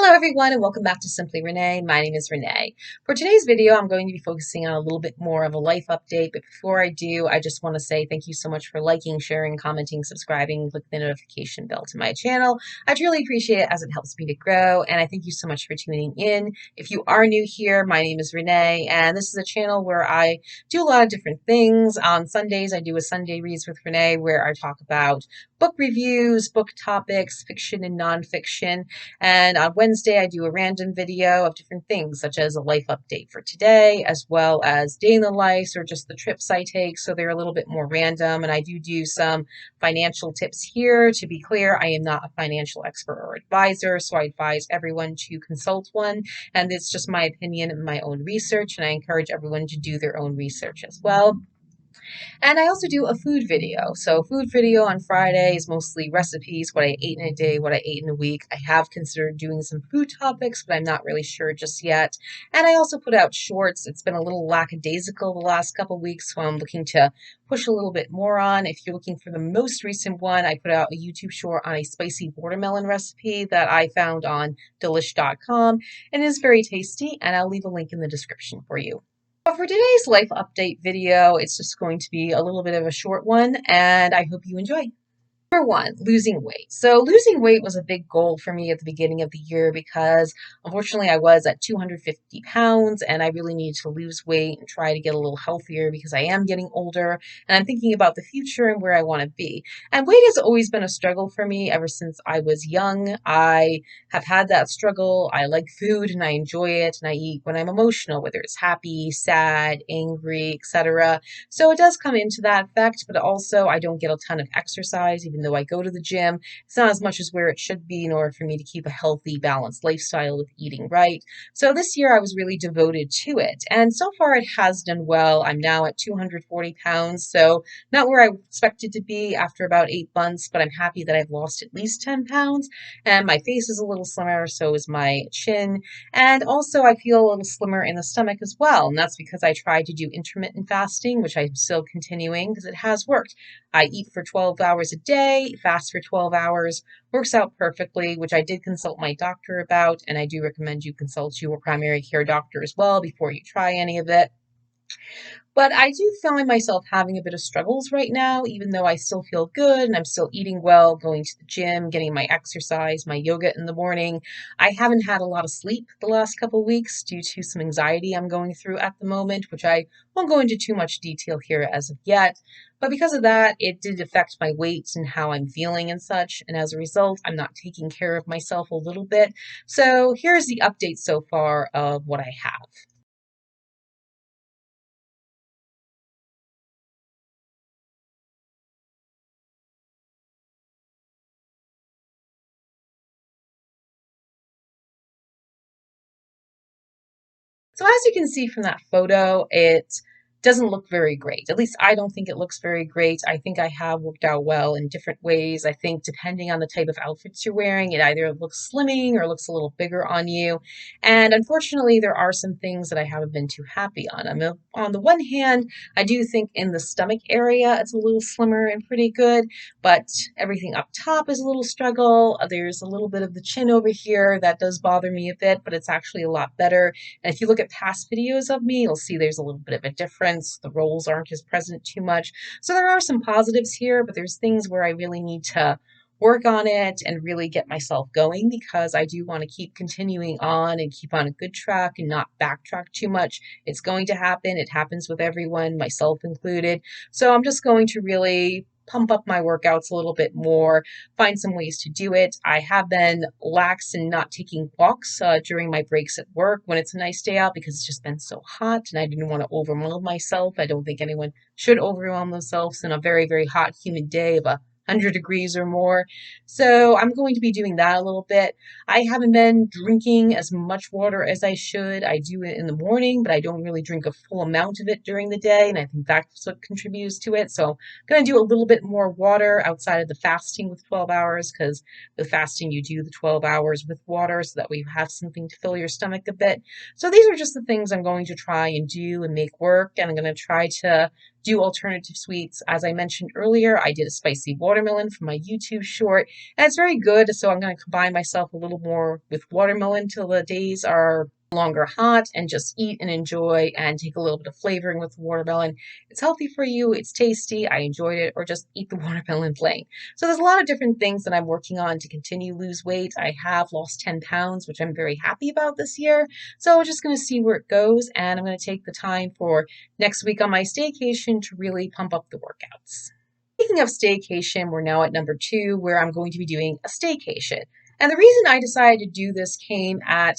Hello everyone and welcome back to Simply Renee. My name is Renee. For today's video, I'm going to be focusing on a little bit more of a life update, but before I do, I just want to say thank you so much for liking, sharing, commenting, subscribing, click the notification bell to my channel. I truly appreciate it as it helps me to grow, and I thank you so much for tuning in. If you are new here, my name is Renee, and this is a channel where I do a lot of different things. On Sundays, I do a Sunday Reads with Renee where I talk about book reviews, book topics, fiction and nonfiction. And on Wednesday, I do a random video of different things, such as a life update for today, as well as day in the life or just the trips I take. So they're a little bit more random. And I do some financial tips here. To be clear, I am not a financial expert or advisor, so I advise everyone to consult one. And it's just my opinion and my own research. And I encourage everyone to do their own research as well. And I also do a food video. So food video on Friday is mostly recipes, what I ate in a day, what I ate in a week. I have considered doing some food topics, but I'm not really sure just yet. And I also put out shorts. It's been a little lackadaisical the last couple weeks, so I'm looking to push a little bit more on. If you're looking for the most recent one, I put out a YouTube short on a spicy watermelon recipe that I found on delish.com, and it is very tasty, and I'll leave a link in the description for you. But for today's life update video, it's just going to be a little bit of a short one, and I hope you enjoy. Number one, losing weight. So losing weight was a big goal for me at the beginning of the year because unfortunately I was at 250 pounds and I really needed to lose weight and try to get a little healthier because I am getting older and I'm thinking about the future and where I want to be. And weight has always been a struggle for me ever since I was young. I have had that struggle. I like food and I enjoy it and I eat when I'm emotional, whether it's happy, sad, angry, etc. So it does come into that effect, but also I don't get a ton of exercise, even though I go to the gym. It's not as much as where it should be in order for me to keep a healthy, balanced lifestyle with eating right. So this year I was really devoted to it. And so far it has done well. I'm now at 240 pounds, so not where I expected to be after about 8 months, but I'm happy that I've lost at least 10 pounds. And my face is a little slimmer, so is my chin. And also I feel a little slimmer in the stomach as well. And that's because I tried to do intermittent fasting, which I'm still continuing because it has worked. I eat for 12 hours a day, fast for 12 hours, works out perfectly, which I did consult my doctor about, and I do recommend you consult your primary care doctor as well before you try any of it. But I do find myself having a bit of struggles right now, even though I still feel good and I'm still eating well, going to the gym, getting my exercise, my yoga in the morning. I haven't had a lot of sleep the last couple of weeks due to some anxiety I'm going through at the moment, which I won't go into too much detail here as of yet. But because of that, it did affect my weight and how I'm feeling and such. And as a result, I'm not taking care of myself a little bit. So here's the update so far of what I have. So as you can see from that photo, it doesn't look very great. At least I don't think it looks very great. I think I have worked out well in different ways. I think depending on the type of outfits you're wearing, it either looks slimming or looks a little bigger on you. And unfortunately, there are some things that I haven't been too happy on. I mean, on the one hand, I do think in the stomach area, it's a little slimmer and pretty good, but everything up top is a little struggle. There's a little bit of the chin over here that does bother me a bit, but it's actually a lot better. And if you look at past videos of me, you'll see there's a little bit of a difference. The rolls aren't as present too much. So there are some positives here, but there's things where I really need to work on it and really get myself going because I do want to keep continuing on and keep on a good track and not backtrack too much. It's going to happen. It happens with everyone, myself included. So I'm just going to really pump up my workouts a little bit more, find some ways to do it. I have been lax in not taking walks during my breaks at work when it's a nice day out because it's just been so hot and I didn't want to overwhelm myself. I don't think anyone should overwhelm themselves in a very, very hot, humid day of 100 degrees or more. So I'm going to be doing that a little bit. I haven't been drinking as much water as I should. I do it in the morning, but I don't really drink a full amount of it during the day, and I think that's what contributes to it. So I'm going to do a little bit more water outside of the fasting with 12 hours because with fasting you do the 12 hours with water so that way you have something to fill your stomach a bit. So these are just the things I'm going to try and do and make work, and I'm going to try to do alternative sweets. As I mentioned earlier, I did a spicy watermelon for my YouTube short, and it's very good. So I'm going to combine myself a little more with watermelon till the days are longer hot and just eat and enjoy and take a little bit of flavoring with watermelon. It's healthy for you, it's tasty, I enjoyed it, or just eat the watermelon plain. So there's a lot of different things that I'm working on to continue lose weight. I have lost 10 pounds, which I'm very happy about this year. So we're just going to see where it goes, and I'm going to take the time for next week on my staycation to really pump up the workouts. Speaking of staycation, we're now at number 2, where I'm going to be doing a staycation. And the reason I decided to do this came at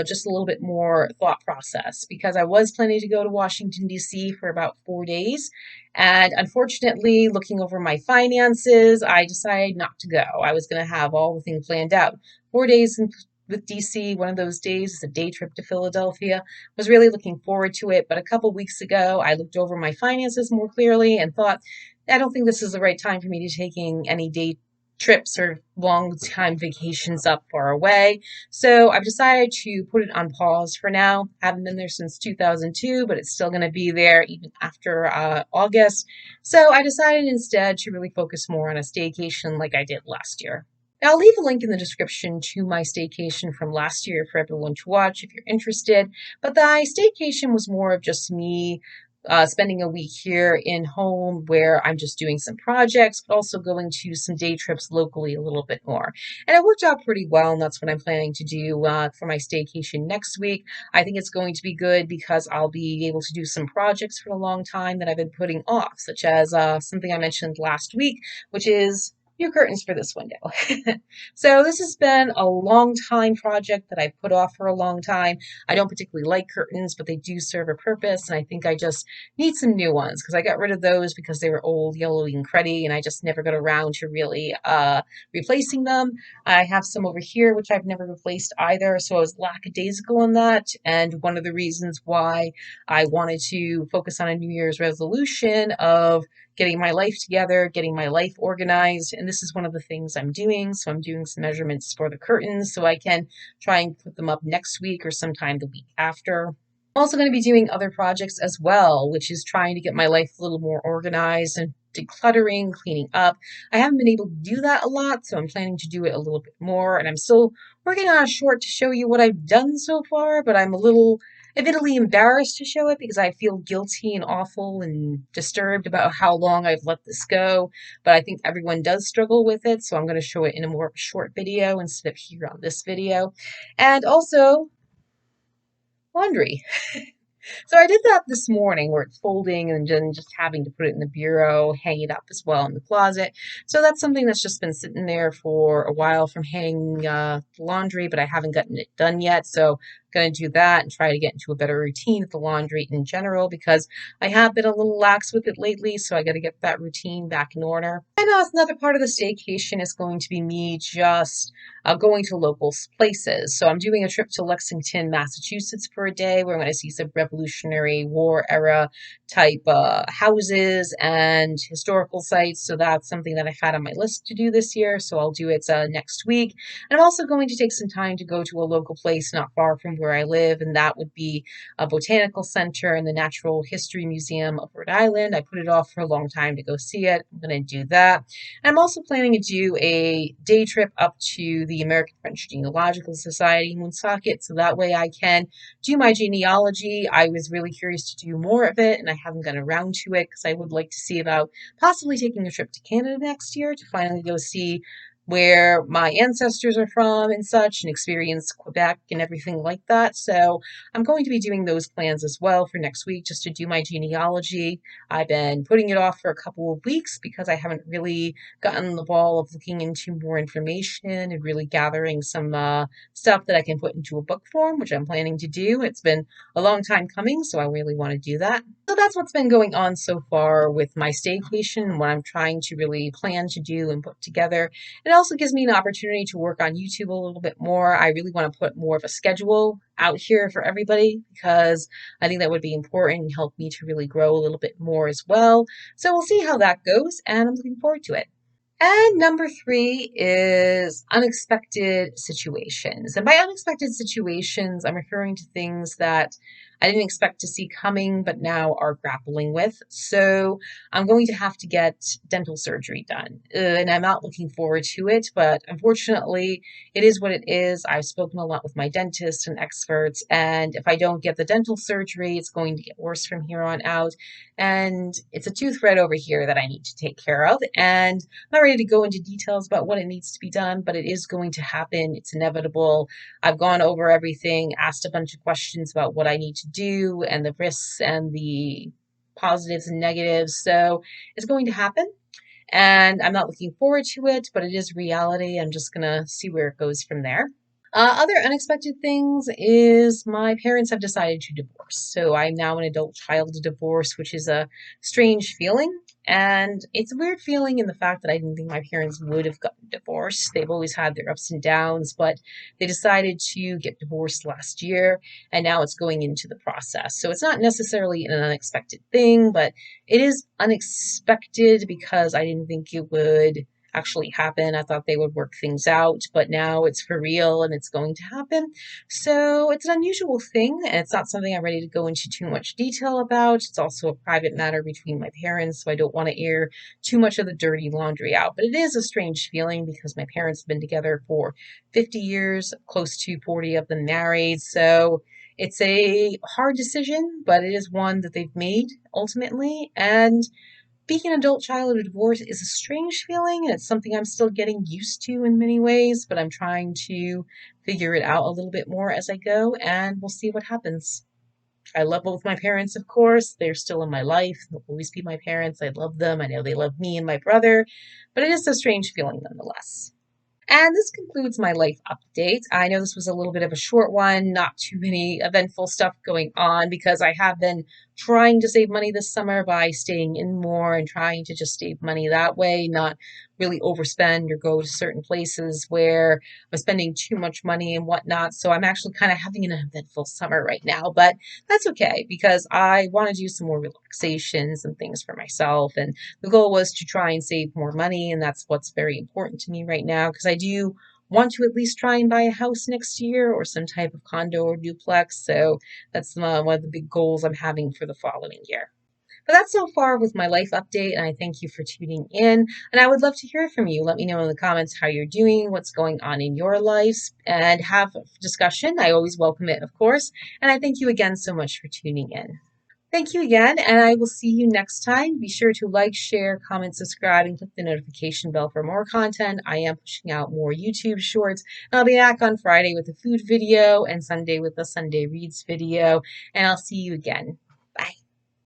just a little bit more thought process, because I was planning to go to Washington, D.C. for about 4 days. And unfortunately, looking over my finances, I decided not to go. I was going to have all the things planned out. 4 days with DC, one of those days is a day trip to Philadelphia. Was really looking forward to it, but a couple weeks ago, I looked over my finances more clearly and thought, I don't think this is the right time for me to be taking any day trips or long time vacations up far away. So I've decided to put it on pause for now. I haven't been there since 2002, but it's still going to be there even after August. So I decided instead to really focus more on a staycation like I did last year. Now, I'll leave a link in the description to my staycation from last year for everyone to watch if you're interested. But the staycation was more of just me spending a week here in home where I'm just doing some projects, but also going to some day trips locally a little bit more. And it worked out pretty well, and that's what I'm planning to do for my staycation next week. I think it's going to be good because I'll be able to do some projects for a long time that I've been putting off, such as something I mentioned last week, which is new curtains for this window. So this has been a long time project that I put off for a long time. I don't particularly like curtains, but they do serve a purpose, and I think I just need some new ones because I got rid of those because they were old, yellowy, and cruddy, and I just never got around to really replacing them. I have some over here which I've never replaced either, so I was lackadaisical in that, and one of the reasons why I wanted to focus on a New Year's resolution of getting my life together, getting my life organized, and this is one of the things I'm doing. So I'm doing some measurements for the curtains so I can try and put them up next week or sometime the week after. I'm also going to be doing other projects as well, which is trying to get my life a little more organized and decluttering, cleaning up. I haven't been able to do that a lot, so I'm planning to do it a little bit more, and I'm still working on a short to show you what I've done so far, but I'm a little admittedly embarrassed to show it because I feel guilty and awful and disturbed about how long I've let this go, but I think everyone does struggle with it, so I'm going to show it in a more short video instead of here on this video. And also, laundry. So I did that this morning where it's folding and then just having to put it in the bureau, hang it up as well in the closet. So that's something that's just been sitting there for a while from hanging laundry, but I haven't gotten it done yet. So I'm going to do that and try to get into a better routine with the laundry in general because I have been a little lax with it lately. So I got to get that routine back in order. And another part of the staycation is going to be me just going to local places. So I'm doing a trip to Lexington, Massachusetts for a day where I'm going to see some Revolutionary War era type houses and historical sites. So that's something that I've had on my list to do this year. So I'll do it next week. And I'm also going to take some time to go to a local place not far from where I live, and that would be a botanical center and the Natural History Museum of Rhode Island. I put it off for a long time to go see it. I'm going to do that. And I'm also planning to do a day trip up to the American French Genealogical Society in Woonsocket, so that way I can do my genealogy. I was really curious to do more of it, and I haven't gotten around to it because I would like to see about possibly taking a trip to Canada next year to finally go see where my ancestors are from and such, and experience Quebec and everything like that. So I'm going to be doing those plans as well for next week just to do my genealogy. I've been putting it off for a couple of weeks because I haven't really gotten the ball of looking into more information and really gathering some stuff that I can put into a book form, which I'm planning to do. It's been a long time coming, so I really want to do that. So that's what's been going on so far with my staycation and what I'm trying to really plan to do and put together. It also gives me an opportunity to work on YouTube a little bit more. I really want to put more of a schedule out here for everybody because I think that would be important and help me to really grow a little bit more as well. So we'll see how that goes, and I'm looking forward to it. And number 3 is unexpected situations. And by unexpected situations, I'm referring to things that I didn't expect to see coming, but now are grappling with. So I'm going to have to get dental surgery done. And I'm not looking forward to it, but unfortunately, it is what it is. I've spoken a lot with my dentist and experts, and if I don't get the dental surgery, it's going to get worse from here on out. And it's a tooth right over here that I need to take care of. And I'm not ready to go into details about what it needs to be done, but it is going to happen. It's inevitable. I've gone over everything, asked a bunch of questions about what I need to do and the risks and the positives and negatives. So it's going to happen. And I'm not looking forward to it, but it is reality. I'm just going to see where it goes from there. Other unexpected things is my parents have decided to divorce. So I'm now an adult child of divorce, which is a strange feeling. And it's a weird feeling in the fact that I didn't think my parents would have gotten divorced. They've always had their ups and downs, but they decided to get divorced last year, and now it's going into the process. So it's not necessarily an unexpected thing, but it is unexpected because I didn't think it would actually happen. I thought they would work things out, but now it's for real and it's going to happen. So it's an unusual thing, and it's not something I'm ready to go into too much detail about. It's also a private matter between my parents, so I don't want to air too much of the dirty laundry out. But it is a strange feeling because my parents have been together for 50 years, close to 40 of them married. So it's a hard decision, but it is one that they've made ultimately. And being an adult child of divorce is a strange feeling, and it's something I'm still getting used to in many ways, but I'm trying to figure it out a little bit more as I go, and we'll see what happens. I love both my parents, of course. They're still in my life. They'll always be my parents. I love them. I know they love me and my brother, but it is a strange feeling nonetheless. And this concludes my life update. I know this was a little bit of a short one, not too many eventful stuff going on because I have been trying to save money this summer by staying in more and trying to just save money that way, not really overspend or go to certain places where I'm spending too much money and whatnot. So I'm actually kind of having an eventful summer right now, but that's okay because I want to do some more relaxations and things for myself. And the goal was to try and save more money, and that's what's very important to me right now because I do want to at least try and buy a house next year or some type of condo or duplex. So that's one of the big goals I'm having for the following year. But that's so far with my life update, and I thank you for tuning in. And I would love to hear from you. Let me know in the comments how you're doing, what's going on in your lives, and have a discussion. I always welcome it, of course. And I thank you again so much for tuning in. Thank you again, and I will see you next time. Be sure to like, share, comment, subscribe, and click the notification bell for more content. I am pushing out more YouTube shorts. And I'll be back on Friday with a food video and Sunday with a Sunday Reads video, and I'll see you again.